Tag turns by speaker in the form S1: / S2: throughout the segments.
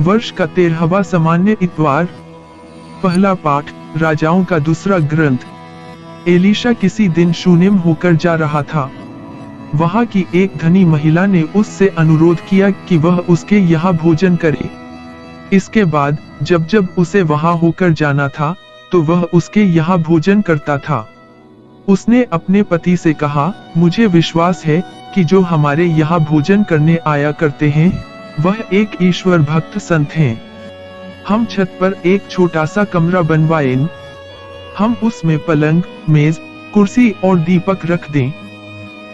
S1: वर्ष का 13वां सामान्य इतवार। पहला पाठ, राजाओं का दूसरा ग्रंथ। एलीशा किसी दिन शूनेम होकर जा रहा था। वहां की एक धनी महिला ने उससे अनुरोध किया कि वह उसके यहाँ भोजन करे। इसके बाद जब जब उसे वहां होकर जाना था, तो वह उसके यहाँ भोजन करता था। उसने अपने पति से कहा, मुझे विश्वास है कि जो हमारे यहाँ भोजन करने आया करते हैं, वह एक ईश्वर भक्त संत हैं। हम छत पर एक छोटा सा कमरा बनवाएं। हम उसमें पलंग, मेज, कुर्सी और दीपक रख दें।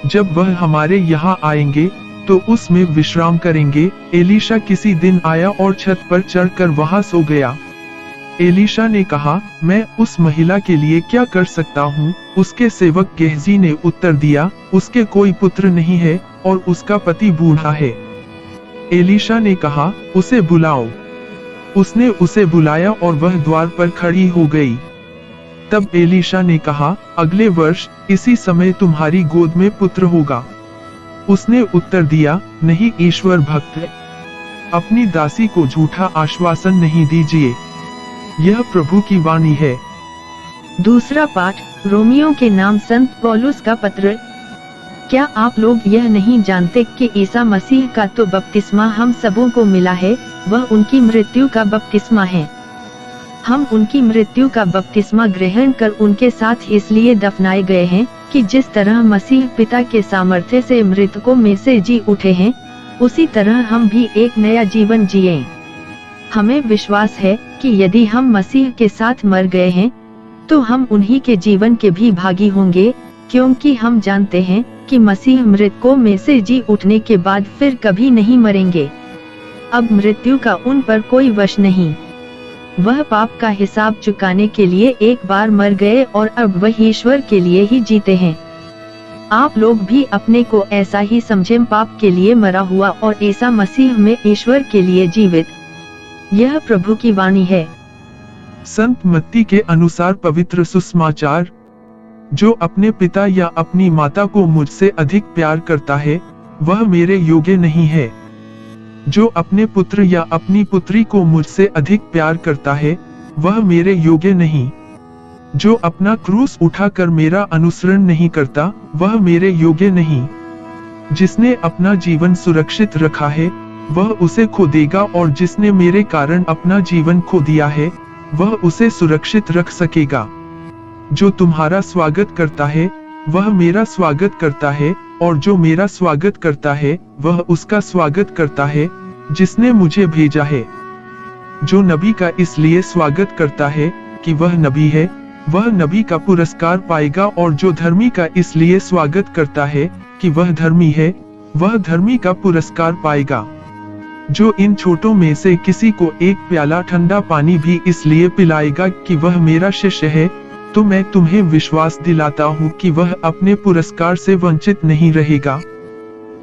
S1: जब वह हमारे यहाँ आएंगे, तो उसमें विश्राम करेंगे। एलीशा किसी दिन आया और छत पर चढ़कर वहां सो गया। एलीशा ने कहा, मैं उस महिला के लिए क्या कर सकता हूँ? उसके सेवक गेहजी ने उत्तर दिया, उसके कोई पुत्र नहीं है और उसका पति बूढ़ा है। एलीशा ने कहा, उसे बुलाओ। उसने उसे बुलाया और वह द्वार पर खड़ी हो गई। तब एलीशा ने कहा, अगले वर्ष इसी समय तुम्हारी गोद में पुत्र होगा। उसने उत्तर दिया, नहीं ईश्वर भक्त, अपनी दासी को झूठा आश्वासन नहीं दीजिए। यह प्रभु की वाणी है।
S2: दूसरा पाठ, रोमियो के नाम संत पौलुस का पत्र। क्या आप लोग यह नहीं जानते कि ईसा मसीह का तो बपतिस्मा हम सबों को मिला है, वह उनकी मृत्यु का बपतिस्मा है। हम उनकी मृत्यु का बपतिस्मा ग्रहण कर उनके साथ इसलिए दफनाए गए हैं कि जिस तरह मसीह पिता के सामर्थ्य से मृतकों में से जी उठे हैं, उसी तरह हम भी एक नया जीवन जिए। हमें विश्वास है कि यदि हम मसीह के साथ मर गए हैं, तो हम उन्हीं के जीवन के भी भागी होंगे, क्योंकि हम जानते हैं कि मसीह मृतकों में से जी उठने के बाद फिर कभी नहीं मरेंगे। अब मृत्यु का उन पर कोई वश नहीं। वह पाप का हिसाब चुकाने के लिए एक बार मर गए और अब वह ईश्वर के लिए ही जीते हैं। आप लोग भी अपने को ऐसा ही समझें, पाप के लिए मरा हुआ और ईसा मसीह में ईश्वर के लिए जीवित। यह प्रभु की वाणी है।
S1: संत मत्ती के अनुसार पवित्र सुसमाचार। जो अपने पिता या अपनी माता को मुझसे अधिक प्यार करता है, वह मेरे योग्य नहीं है। जो अपने पुत्र या अपनी पुत्री को मुझसे अधिक प्यार करता है, वह मेरे योग्य नहीं। जो अपना क्रूस उठाकर मेरा अनुसरण नहीं करता, वह मेरे योग्य नहीं। जिसने अपना जीवन सुरक्षित रखा है, वह उसे खो देगा, और जिसने मेरे कारण अपना जीवन खो दिया है, वह उसे सुरक्षित रख सकेगा। जो तुम्हारा स्वागत करता है, वह मेरा स्वागत करता है, और जो मेरा स्वागत करता है, वह उसका स्वागत करता है जिसने मुझे भेजा है। जो नबी का इसलिए स्वागत करता है कि वह नबी है, वह नबी का पुरस्कार पाएगा, और जो धर्मी का इसलिए स्वागत करता है कि वह धर्मी है, वह धर्मी का पुरस्कार पाएगा। जो इन छोटों में से किसी को एक प्याला ठंडा पानी भी इसलिए पिलाएगा कि वह मेरा शिष्य है, तो मैं तुम्हें विश्वास दिलाता हूँ कि वह अपने पुरस्कार से वंचित नहीं रहेगा।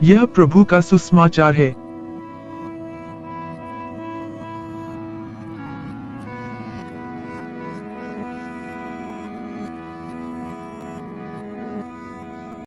S1: यह प्रभु का सुसमाचार है।